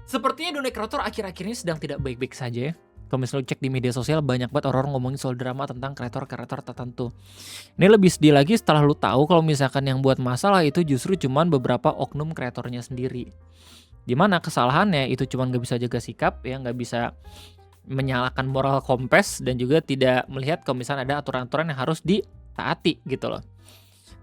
Sepertinya dunia kreator akhir-akhir ini sedang tidak baik-baik saja ya. Kalau misalnya lu cek di media sosial banyak banget orang-orang ngomongin soal drama tentang kreator-kreator tertentu. Ini lebih sedih lagi setelah lu tahu kalau misalkan yang buat masalah itu justru cuman beberapa oknum kreatornya sendiri. Dimana kesalahannya itu cuman nggak bisa jaga sikap ya, nggak bisa menyalahkan moral kompes dan juga tidak melihat kalau misalnya ada aturan-aturan yang harus ditaati gitu loh.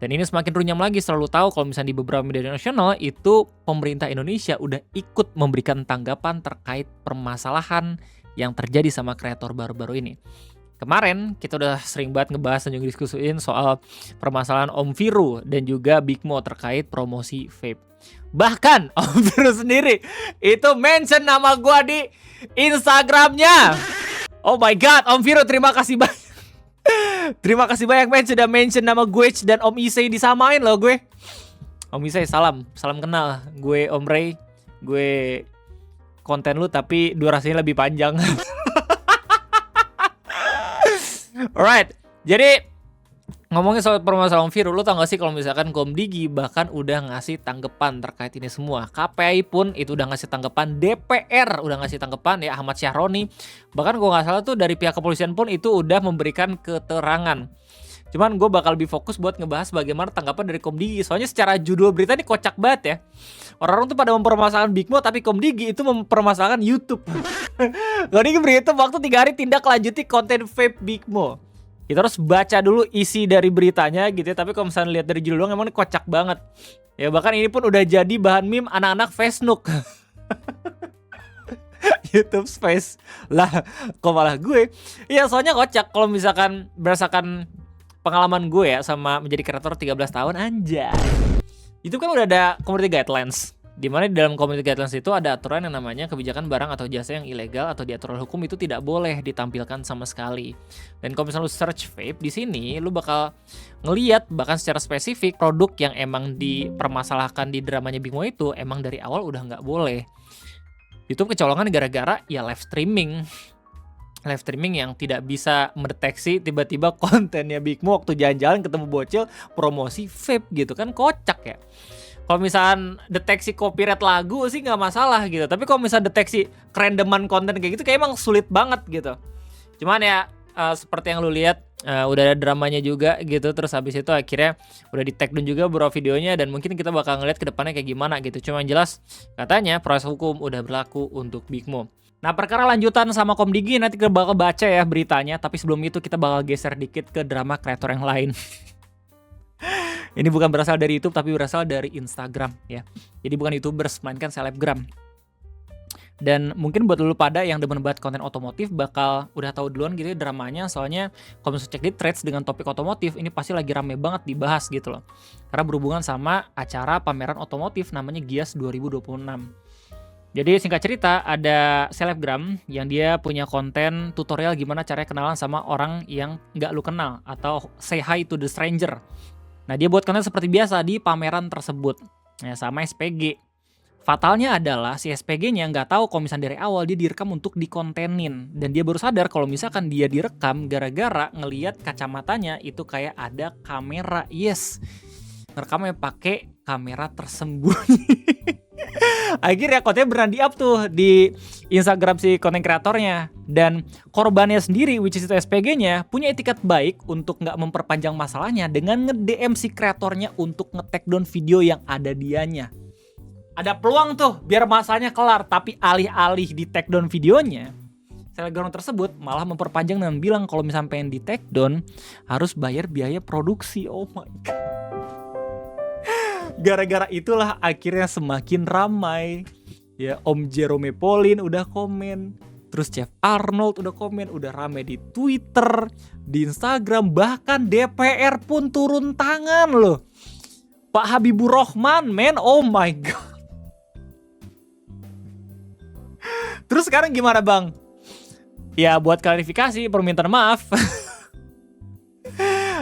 Dan ini semakin runyam lagi selalu tahu kalau misalnya di beberapa media nasional itu pemerintah Indonesia udah ikut memberikan tanggapan terkait permasalahan yang terjadi sama kreator baru-baru ini. Kemarin kita udah sering banget ngebahas dan juga diskusiin soal permasalahan Om Viru dan juga Big Mo terkait promosi vape. Bahkan Om Viru sendiri itu mention nama gua di Instagramnya. Oh my god, Om Viru terima kasih banyak. Terima kasih banyak men sudah mention nama gue dan Om Isay disamain loh gue. Om Isay salam kenal. Gue Om Ray, gue konten lu tapi durasinya lebih panjang. Alright, jadi ngomongin soal permasalahan Om Viru, lu tau gak sih kalau misalkan Komdigi bahkan udah ngasih tanggapan terkait ini semua. KPI pun itu udah ngasih tanggapan, DPR udah ngasih tanggapan ya, Ahmad Syahroni. Bahkan gue gak salah tuh dari pihak kepolisian pun itu udah memberikan keterangan. Cuman gue bakal lebih fokus buat ngebahas bagaimana tanggapan dari Komdigi. Soalnya secara judul berita ini kocak banget ya. Orang-orang tuh pada mempermasalahkan Big Mo, tapi Komdigi itu mempermasalahkan YouTube. Komdigi berita waktu 3 hari tindak lanjuti konten vape Big Mo. Kita harus baca dulu isi dari beritanya gitu ya. Tapi kalau misalnya lihat dari judul doang emang ini kocak banget. Ya bahkan ini pun udah jadi bahan meme anak-anak Facebook. YouTube Space. Lah kok malah gue. Iya soalnya kocak kalau misalkan berdasarkan pengalaman gue ya sama menjadi kreator 13 tahun anjay. Itu kan udah ada community guidelines. Dimana di dalam community guidelines itu ada aturan yang namanya kebijakan barang atau jasa yang ilegal atau di aturan hukum itu tidak boleh ditampilkan sama sekali. Dan kalau misalnya lu search vape di sini, lu bakal ngeliat bahkan secara spesifik produk yang emang dipermasalahkan di dramanya Big Mo itu emang dari awal udah nggak boleh. YouTube kecolongan gara-gara ya live streaming yang tidak bisa mendeteksi tiba-tiba kontennya Big Mo waktu jalan-jalan ketemu bocil promosi vape gitu kan kocak ya. Kalau misalnya deteksi copyright lagu sih nggak masalah gitu, tapi kalau misalnya deteksi kerandoman konten kayak gitu kayak emang sulit banget gitu. Cuman ya seperti yang lu lihat udah ada dramanya juga gitu, terus habis itu akhirnya udah di take down juga beberapa videonya dan mungkin kita bakal ngeliat ke depannya kayak gimana gitu. Cuma yang jelas katanya proses hukum udah berlaku untuk Big Mo. Nah perkara lanjutan sama Komdigi nanti kita bakal baca ya beritanya, tapi sebelum itu kita bakal geser dikit ke drama kreator yang lain. Ini bukan berasal dari YouTube tapi berasal dari Instagram ya. Jadi bukan YouTubers melainkan selebgram. Dan mungkin buat dulu pada yang demen banget konten otomotif bakal udah tahu duluan gitu ya dramanya. Soalnya kalau misalnya cek di threads dengan topik otomotif ini pasti lagi rame banget dibahas gitu loh. Karena berhubungan sama acara pameran otomotif namanya Gias 2026. Jadi singkat cerita ada selebgram yang dia punya konten tutorial gimana caranya kenalan sama orang yang nggak lu kenal atau say hi to the stranger. Nah dia buat konten seperti biasa di pameran tersebut ya, sama SPG. Fatalnya adalah si SPG-nya nggak tahu kalau misalnya dari awal dia direkam untuk dikontenin. Dan dia baru sadar kalau misalkan dia direkam gara-gara ngelihat kacamatanya itu kayak ada kamera. Yes, ngerekamnya pakai kamera tersembunyi. Akhirnya kontennya beneran di-up tuh di Instagram si konten kreatornya. Dan korbannya sendiri, which is itu SPG-nya, punya etikat baik untuk nggak memperpanjang masalahnya dengan nge-DM si kreatornya untuk nge-take down video yang ada dianya. Ada peluang tuh biar masalahnya kelar, tapi alih-alih di take down videonya, selebgram tersebut malah memperpanjang dengan bilang kalau misalnya pengen di take down harus bayar biaya produksi. Oh my god. Gara-gara itulah akhirnya semakin ramai. Ya, Om Jerome Pauline udah komen, terus Chef Arnold udah komen, udah rame di Twitter, di Instagram, bahkan DPR pun turun tangan loh. Pak Habibur Rahman, man, oh my god. Terus sekarang gimana bang? Ya buat klarifikasi, permintaan maaf.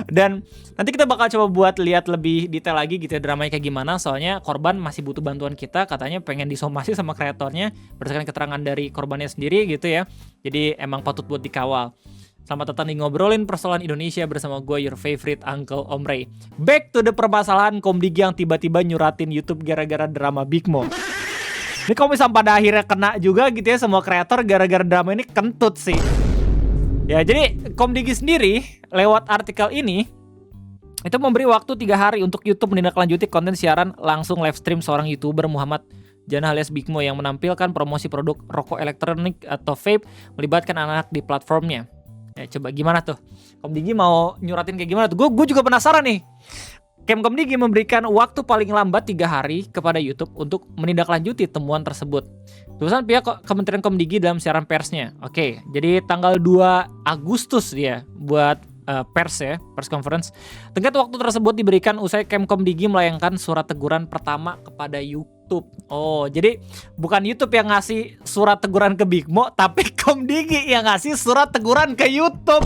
Dan nanti kita bakal coba buat lihat lebih detail lagi gitu ya dramanya kayak gimana. Soalnya korban masih butuh bantuan kita, katanya pengen disomasi sama kreatornya berdasarkan keterangan dari korbannya sendiri gitu ya. Jadi emang patut buat dikawal. Selamat datang di Ngobrolin Persoalan Indonesia bersama gue, your favorite Uncle Om Ray. Back to the permasalahan Komdigi yang tiba-tiba nyuratin YouTube gara-gara drama Big Mo. Ini kalau misalnya pada akhirnya kena juga gitu ya semua kreator gara-gara drama ini, kentut sih. Ya jadi Komdigi sendiri lewat artikel ini itu memberi waktu 3 hari untuk YouTube menindaklanjuti konten siaran langsung live stream seorang YouTuber Muhammad Jana alias Big Mo yang menampilkan promosi produk rokok elektronik atau vape melibatkan anak-anak di platformnya. Ya coba gimana tuh? Komdigi mau nyuratin kayak gimana tuh? Gue juga penasaran nih. Komdigi memberikan waktu paling lambat 3 hari kepada YouTube untuk menindaklanjuti temuan tersebut. Tulisan pihak Kementerian Komdigi dalam siaran persnya. Oke, jadi tanggal 2 Agustus dia buat pers ya, press conference. Tenggat waktu tersebut diberikan usai Komdigi melayangkan surat teguran pertama kepada YouTube. Oh, jadi bukan YouTube yang ngasih surat teguran ke Big Mo, tapi Komdigi yang ngasih surat teguran ke YouTube.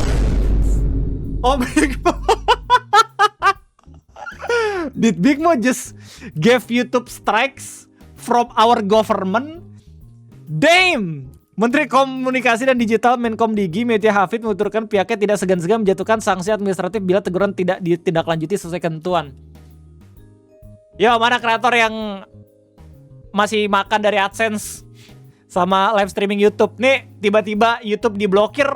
Oh, Big Mo. Did Big Mo just give YouTube strikes from our government? Damn! Menteri Komunikasi dan Digital Menkomdigi Metia Hafid menuturkan pihaknya tidak segan-segan menjatuhkan sanksi administratif bila teguran tidak ditindaklanjuti sesuai ketentuan. Yo, mana kreator yang masih makan dari AdSense sama live streaming YouTube? Nih, tiba-tiba YouTube diblokir.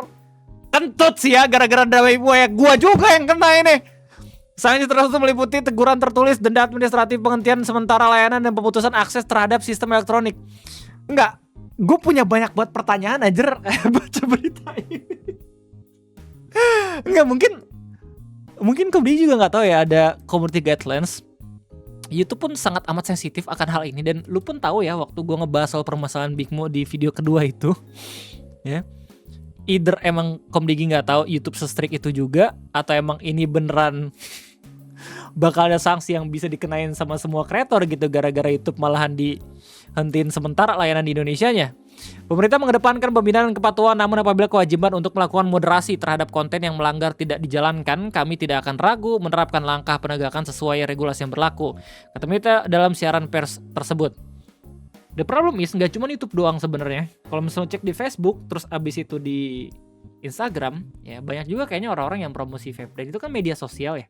Kentut sih ya gara-gara drama ibu ya. Gua juga yang kena ini. Sanksi tersebut meliputi teguran tertulis, denda administratif, penghentian sementara layanan, dan pemutusan akses terhadap sistem elektronik. Enggak, gue punya banyak buat pertanyaan aja baca berita ini. Enggak, mungkin Komdigi juga nggak tahu ya ada community guidelines. YouTube pun sangat amat sensitif akan hal ini, dan lu pun tahu ya waktu gue ngebahas soal permasalahan Big Mo di video kedua itu, ya. Either emang Komdigi nggak tahu YouTube se-strict itu juga, atau emang ini beneran bakal ada sanksi yang bisa dikenain sama semua kreator gitu gara-gara YouTube malahan dihentiin sementara layanan di Indonesianya. Pemerintah mengedepankan pembinaan dan kepatuhan, namun apabila kewajiban untuk melakukan moderasi terhadap konten yang melanggar tidak dijalankan, kami tidak akan ragu menerapkan langkah penegakan sesuai regulasi yang berlaku, kata Meta dalam siaran pers tersebut. The problem is nggak cuma YouTube doang sebenarnya. Kalau misalnya cek di Facebook, terus abis itu di Instagram, ya banyak juga kayaknya orang-orang yang promosi vape, dan itu kan media sosial ya.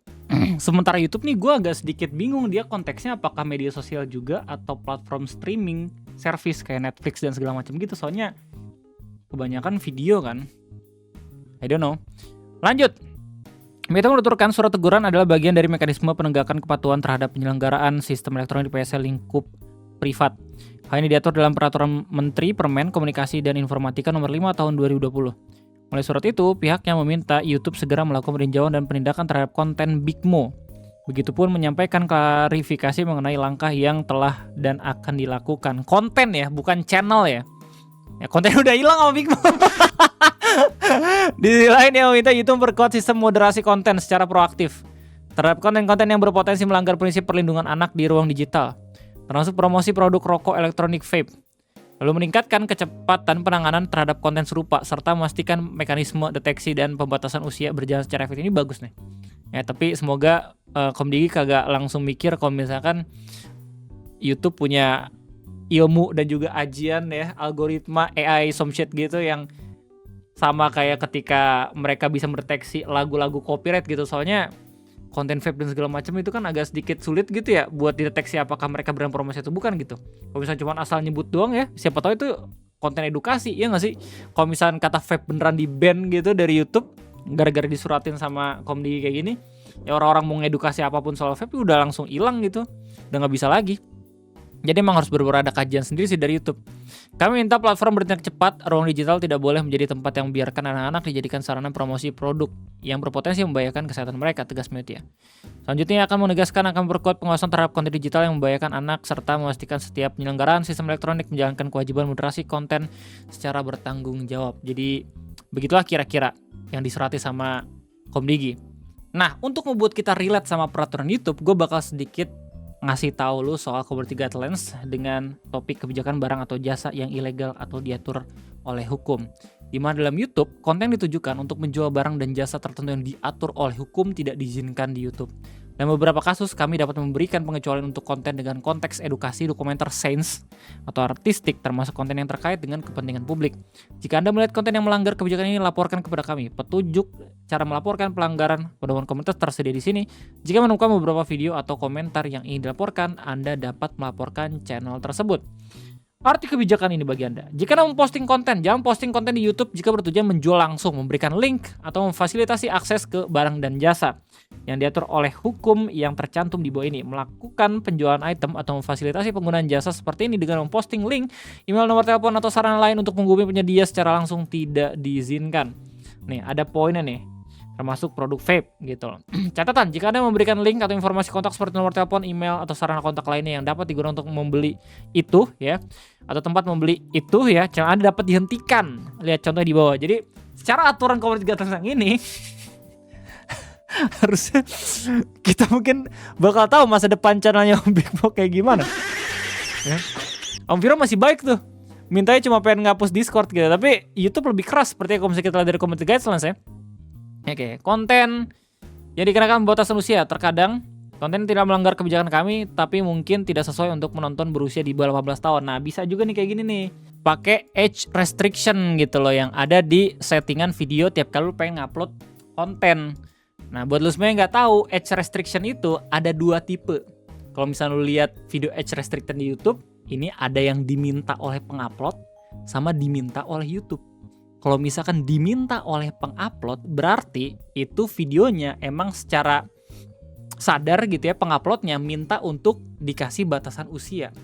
Sementara YouTube nih gue agak sedikit bingung dia konteksnya apakah media sosial juga atau platform streaming service kayak Netflix dan segala macam gitu. Soalnya kebanyakan video kan. I don't know. Lanjut. Meta menuturkan surat teguran adalah bagian dari mekanisme penegakan kepatuhan terhadap penyelenggaraan sistem elektronik di PSL lingkup privat. Hal ini diatur dalam Peraturan Menteri Permen Komunikasi dan Informatika Nomor 5 Tahun 2020. Melalui surat itu, pihaknya meminta YouTube segera melakukan peninjauan dan penindakan terhadap konten Big Mo. Begitupun menyampaikan klarifikasi mengenai langkah yang telah dan akan dilakukan. Konten ya, bukan channel ya. Ya konten udah hilang sama Big Mo. Di sisi lain, dia meminta YouTube memperkuat sistem moderasi konten secara proaktif terhadap konten-konten yang berpotensi melanggar prinsip perlindungan anak di ruang digital, termasuk promosi produk rokok elektronik vape. Lalu meningkatkan kecepatan penanganan terhadap konten serupa serta memastikan mekanisme deteksi dan pembatasan usia berjalan secara efektif. Ini bagus nih. Ya, tapi semoga Komdigi kagak langsung mikir kalau misalkan YouTube punya ilmu dan juga ajian ya, algoritma AI some shit gitu yang sama kayak ketika mereka bisa mendeteksi lagu-lagu copyright gitu. Soalnya konten vape dan segala macam itu kan agak sedikit sulit gitu ya buat dideteksi apakah mereka beneran promosi atau bukan gitu. Kalau misalnya cuma asal nyebut doang ya, siapa tahu itu konten edukasi, ya nggak sih? Kalau misalnya kata vape beneran di ban gitu dari YouTube gara-gara disuratin sama Komdigi kayak gini, ya orang-orang mau ngedukasi apapun soal vape udah langsung hilang gitu, udah nggak bisa lagi. Jadi emang harus benar-benar ada kajian sendiri sih dari YouTube. Kami minta platform bertindak cepat, ruang digital tidak boleh menjadi tempat yang membiarkan anak-anak dijadikan sarana promosi produk yang berpotensi membahayakan kesehatan mereka, tegas Media. Selanjutnya akan menegaskan akan memperkuat pengawasan terhadap konten digital yang membahayakan anak serta memastikan setiap penyelenggaraan sistem elektronik menjalankan kewajiban moderasi konten secara bertanggung jawab. Jadi begitulah kira-kira yang disurati sama Komdigi. Nah, untuk membuat kita relate sama peraturan YouTube, gue bakal sedikit ngasih tahu lu soal community guidelines dengan topik kebijakan barang atau jasa yang ilegal atau diatur oleh hukum. Di mana dalam YouTube, konten ditujukan untuk menjual barang dan jasa tertentu yang diatur oleh hukum tidak diizinkan di YouTube. Dalam beberapa kasus, kami dapat memberikan pengecualian untuk konten dengan konteks edukasi, dokumenter, sains, atau artistik, termasuk konten yang terkait dengan kepentingan publik. Jika Anda melihat konten yang melanggar kebijakan ini, laporkan kepada kami. Petunjuk cara melaporkan pelanggaran pedoman komunitas tersedia di sini. Jika menemukan beberapa video atau komentar yang ingin dilaporkan, Anda dapat melaporkan channel tersebut. Arti kebijakan ini bagi Anda. Jika Anda memposting konten, jangan posting konten di YouTube jika bertujuan menjual langsung, memberikan link, atau memfasilitasi akses ke barang dan jasa yang diatur oleh hukum yang tercantum di bawah ini. Melakukan penjualan item atau memfasilitasi penggunaan jasa seperti ini dengan memposting link, email, nomor telepon, atau sarana lain untuk menghubungi penyedia secara langsung tidak diizinkan. Nih, ada poinnya nih, termasuk produk vape gitu loh. Catatan, jika Anda memberikan link atau informasi kontak seperti nomor telepon, email, atau sarana kontak lainnya yang dapat digunakan untuk membeli itu ya, atau tempat membeli itu ya, channel Anda dapat dihentikan. Lihat contoh di bawah. Jadi secara aturan Community Guidelines yang ini harusnya kita mungkin bakal tahu masa depan channelnya Om Big Mo kayak gimana ya. Om Viro masih baik tuh, mintanya cuma pengen ngapus Discord gitu, tapi YouTube lebih keras seperti yang kita lihat dari Community Guidelines ya. Oke, konten yang dikenakan batasan usia. Terkadang konten tidak melanggar kebijakan kami, tapi mungkin tidak sesuai untuk menonton berusia di bawah 18 tahun. Nah, bisa juga nih kayak gini nih, pakai age restriction gitu loh, yang ada di settingan video tiap kali lu pengen ngupload konten. Nah, buat lu semua yang nggak tahu, age restriction itu ada 2 tipe. Kalau misalnya lu lihat video age restriction di YouTube, ini ada yang diminta oleh pengupload sama diminta oleh YouTube. Kalau misalkan diminta oleh pengupload, berarti itu videonya emang secara sadar gitu ya, penguploadnya minta untuk dikasih batasan usia.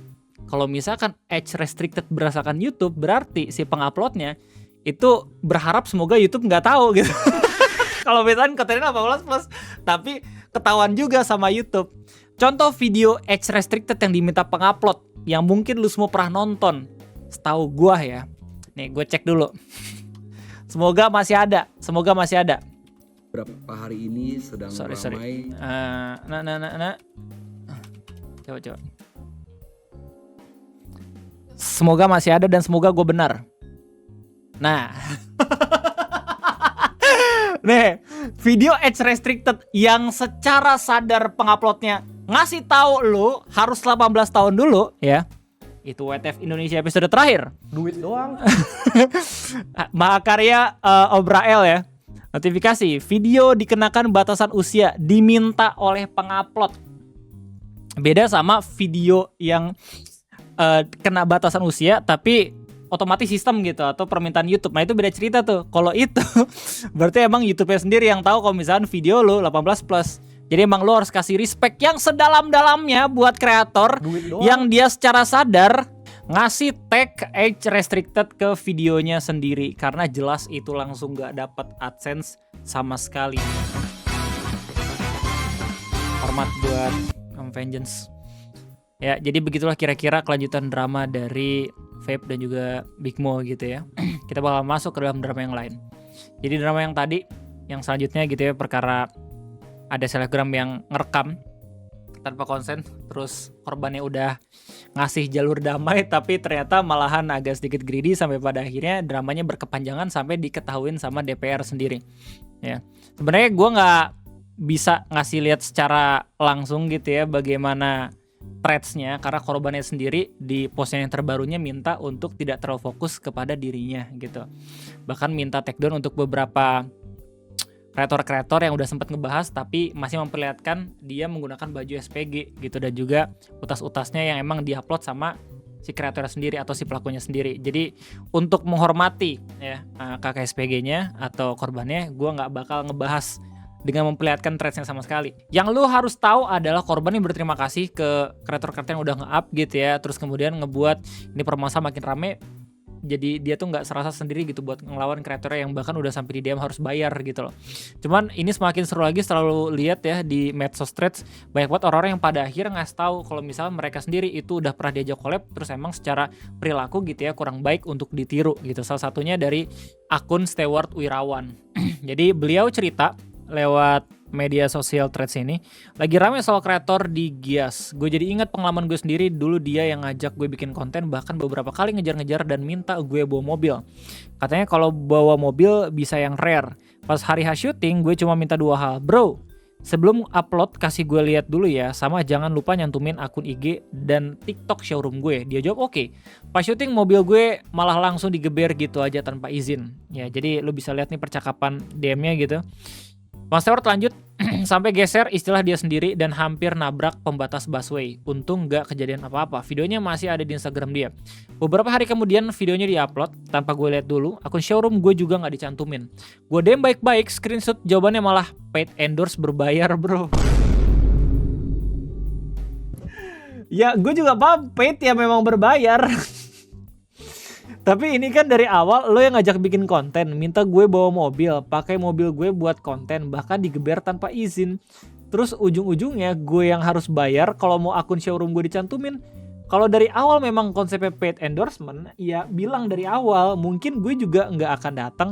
Kalau misalkan age restricted berdasarkan YouTube, berarti si penguploadnya itu berharap semoga YouTube nggak tahu gitu. Kalau misalkan kontennya 18+, tapi ketahuan juga sama YouTube. Contoh video age restricted yang diminta pengupload, yang mungkin lu semua pernah nonton, setahu gua ya. Nih, gue cek dulu. Semoga masih ada. Berapa hari ini sedang ramai. Coba. Semoga masih ada dan semoga gue benar. Nah. Nih, video age restricted yang secara sadar penguploadnya ngasih tahu lu harus 18 tahun dulu ya. Itu WTF Indonesia episode terakhir. Duit doang. Mahakarya Obrael ya. Notifikasi, video dikenakan batasan usia diminta oleh pengupload. Beda sama video yang kena batasan usia tapi otomatis sistem gitu atau permintaan YouTube. Nah, itu beda cerita tuh. Kalau itu berarti emang YouTube-nya sendiri yang tahu kalau misalkan video lo 18+. Jadi emang lo harus kasih respect yang sedalam-dalamnya buat kreator yang dia secara sadar ngasih tag age restricted ke videonya sendiri, karena jelas itu langsung gak dapat AdSense sama sekali. Hormat buat Vengeance. Ya, jadi begitulah kira-kira kelanjutan drama dari Vape dan juga Big Mo gitu ya. Kita bakal masuk ke dalam drama yang lain. Jadi drama yang tadi, yang selanjutnya gitu ya, perkara ada selebgram yang ngerekam tanpa konsen, terus korbannya udah ngasih jalur damai tapi ternyata malahan agak sedikit greedy sampai pada akhirnya dramanya berkepanjangan sampai diketahuin sama DPR sendiri. Ya, sebenarnya gue nggak bisa ngasih lihat secara langsung gitu ya bagaimana threads-nya, karena korbannya sendiri di postnya yang terbarunya minta untuk tidak terlalu fokus kepada dirinya gitu. Bahkan minta take down untuk beberapa kreator-kreator yang udah sempat ngebahas tapi masih memperlihatkan dia menggunakan baju SPG gitu, dan juga utas-utasnya yang emang diupload sama si kreator sendiri atau si pelakunya sendiri. Jadi untuk menghormati ya kakak SPG-nya atau korbannya, gue nggak bakal ngebahas dengan memperlihatkan threads-nya sama sekali. Yang lu harus tahu adalah korban yang berterima kasih ke kreator-kreator yang udah nge-up gitu ya, terus kemudian ngebuat ini permasalahan makin rame. Jadi dia tuh nggak serasa sendiri gitu buat ngelawan kreatornya yang bahkan udah sampai di DM harus bayar gitu loh. Cuman ini semakin seru lagi setelah lu lihat ya di medsos threads, banyak banget orang-orang yang pada akhirnya ngasih tahu kalau misalnya mereka sendiri itu udah pernah diajak collab, terus emang secara perilaku gitu ya kurang baik untuk ditiru gitu. Salah satunya dari akun Stewart Wirawan. Jadi beliau cerita lewat media sosial threads ini, lagi rame soal kreator di Gias. Gue jadi ingat pengalaman gue sendiri, dulu dia yang ngajak gue bikin konten, bahkan beberapa kali ngejar-ngejar dan minta gue bawa mobil. Katanya kalau bawa mobil bisa yang rare. Pas hari H syuting gue cuma minta 2 hal. Bro, sebelum upload kasih gue lihat dulu ya, sama jangan lupa nyantumin akun IG dan TikTok showroom gue. Dia jawab oke. Pas syuting mobil gue malah langsung digeber gitu aja tanpa izin. Ya, jadi lu bisa lihat nih percakapan DM-nya gitu. Bang Stewart lanjut, sampai geser istilah dia sendiri dan hampir nabrak pembatas busway. Untung gak kejadian apa-apa. Videonya masih ada di Instagram dia. Beberapa hari kemudian videonya diupload tanpa gue lihat dulu. Akun showroom gue juga gak dicantumin. Gue DM baik-baik, screenshot jawabannya malah paid endorse berbayar bro. Ya gue juga paham paid ya memang berbayar. Tapi ini kan dari awal lo yang ngajak bikin konten, minta gue bawa mobil, pakai mobil gue buat konten, bahkan digeber tanpa izin. Terus ujung-ujungnya gue yang harus bayar kalau mau akun showroom gue dicantumin. Kalau dari awal memang konsepnya paid endorsement, ya bilang dari awal, mungkin gue juga nggak akan datang.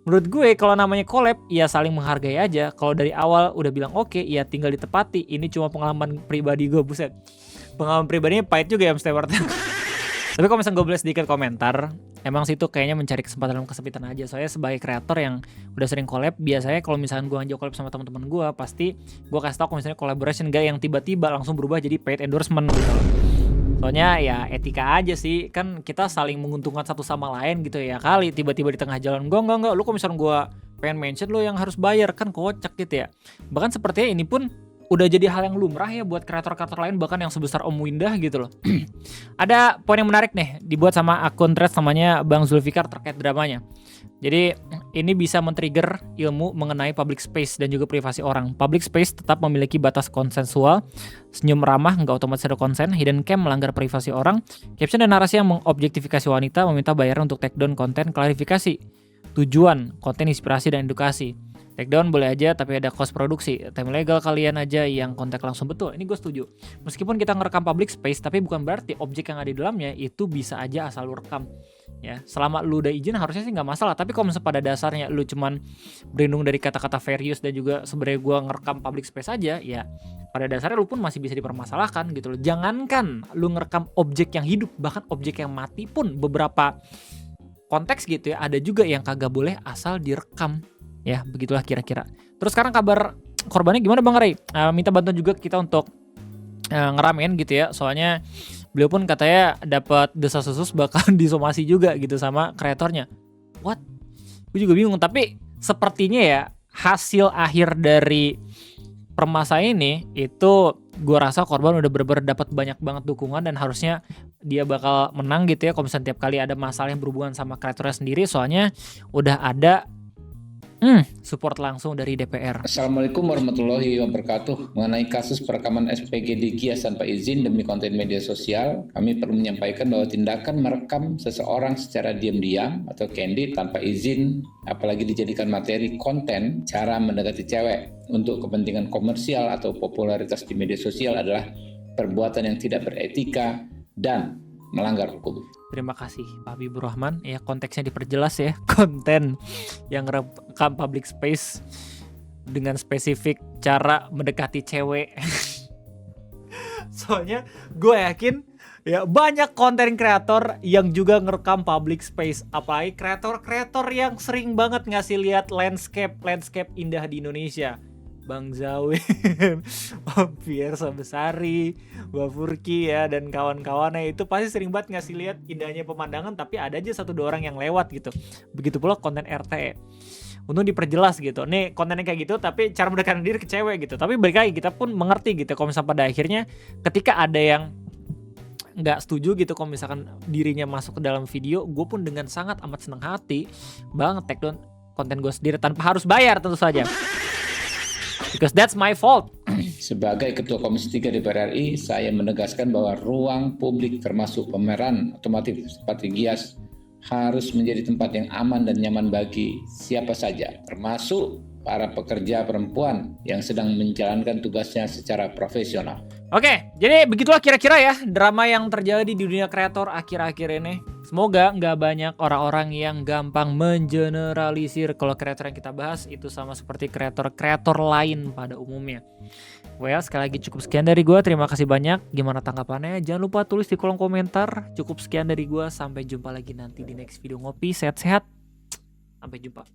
Menurut gue kalau namanya collab, ya saling menghargai aja. Kalau dari awal udah bilang oke, ya tinggal ditepati. Ini cuma pengalaman pribadi gue, buset. Pengalaman pribadinya pahit juga ya Mr. Stewart. Tapi kalau misalnya gue boleh sedikit komentar, emang sih itu kayaknya mencari kesempatan dalam kesempitan aja. Soalnya sebagai kreator yang udah sering collab, biasanya kalau misalnya gue ngajak collab sama teman-teman gue, pasti gue kasih tau kalau misalnya collaboration gak yang tiba-tiba langsung berubah jadi paid endorsement gitu loh. Soalnya ya etika aja sih, kan kita saling menguntungkan satu sama lain gitu ya. Kali tiba-tiba di tengah jalan, enggak, lu kalau misalnya gue pengen mention lo yang harus bayar, kan kocak gitu ya. Bahkan sepertinya ini pun udah jadi hal yang lumrah ya buat kreator-kreator lain, bahkan yang sebesar Om Windah gitu loh. Ada poin yang menarik nih dibuat sama akun threads namanya Bang Zulfikar terkait dramanya. Jadi ini bisa men-trigger ilmu mengenai public space dan juga privasi orang. Public space tetap memiliki batas konsensual, senyum ramah nggak otomatis ada konsen, hidden cam melanggar privasi orang, caption dan narasi yang mengobjektifikasi wanita meminta bayaran untuk take down konten klarifikasi. Tujuan, konten inspirasi dan edukasi. Take down boleh aja tapi ada cost produksi. Time legal kalian aja yang kontak langsung, betul. Ini gue setuju. Meskipun kita ngerekam public space, tapi bukan berarti objek yang ada di dalamnya itu bisa aja asal lu rekam. Ya, selama lu udah izin harusnya sih nggak masalah. Tapi kalau misalnya pada dasarnya lu cuman berlindung dari kata-kata fair use dan juga sebenarnya gue ngerekam public space aja, ya pada dasarnya lu pun masih bisa dipermasalahkan gitu loh. Jangankan lu ngerekam objek yang hidup, bahkan objek yang mati pun beberapa konteks gitu ya, ada juga yang kagak boleh asal direkam. Ya begitulah kira-kira. Terus sekarang kabar korbannya gimana Bang Ray? Minta bantuan juga kita untuk ngeramein gitu ya. Soalnya beliau pun katanya dapat desas-desus bakal disomasi juga gitu sama kreatornya. What? Gue juga bingung. Tapi sepertinya ya hasil akhir dari permasalahan ini itu gue rasa korban udah bener-bener dapat banyak banget dukungan dan harusnya dia bakal menang gitu ya. Kalau misalnya tiap kali ada masalah yang berhubungan sama kreatornya sendiri, soalnya udah ada support langsung dari DPR. Assalamualaikum warahmatullahi wabarakatuh. Mengenai kasus perekaman SPG di Gias tanpa izin demi konten media sosial, kami perlu menyampaikan bahwa tindakan merekam seseorang secara diam-diam atau candid tanpa izin, apalagi dijadikan materi konten cara mendekati cewek untuk kepentingan komersial atau popularitas di media sosial adalah perbuatan yang tidak beretika dan melanggar hukum. Terima kasih Pak Habibur Rahman. Ya konteksnya diperjelas ya. Konten yang rekam public space dengan spesifik cara mendekati cewek. Soalnya gue yakin ya banyak konten kreator yang juga ngerekam public space. Apalagi kreator-kreator yang sering banget ngasih lihat landscape indah di Indonesia. Bang Zawin, Fiersa Besari, Mbak Furki ya dan kawan-kawannya itu pasti sering banget ngasih lihat indahnya pemandangan, tapi ada aja 1-2 orang yang lewat gitu. Begitu pula konten RT. Untung diperjelas gitu. Nih kontennya kayak gitu tapi cara mendekatkan diri ke cewek gitu. Tapi balik lagi kita pun mengerti gitu kalau misalnya pada akhirnya ketika ada yang nggak setuju gitu kalau misalkan dirinya masuk ke dalam video, gue pun dengan sangat amat senang hati banget take down konten gue sendiri tanpa harus bayar tentu saja. Because that's my fault. Sebagai Ketua Komisi 3 DPR RI, saya menegaskan bahwa ruang publik termasuk pameran otomotif seperti Gias harus menjadi tempat yang aman dan nyaman bagi siapa saja, termasuk para pekerja perempuan yang sedang menjalankan tugasnya secara profesional. Oke, jadi begitulah kira-kira ya drama yang terjadi di dunia kreator akhir-akhir ini. Semoga nggak banyak orang-orang yang gampang mengeneralisir kalau kreator yang kita bahas itu sama seperti kreator-kreator lain pada umumnya. Well, sekali lagi cukup sekian dari gue. Terima kasih banyak. Gimana tanggapannya? Jangan lupa tulis di kolom komentar. Cukup sekian dari gue. Sampai jumpa lagi nanti di next video ngopi. Sehat-sehat. Sampai jumpa.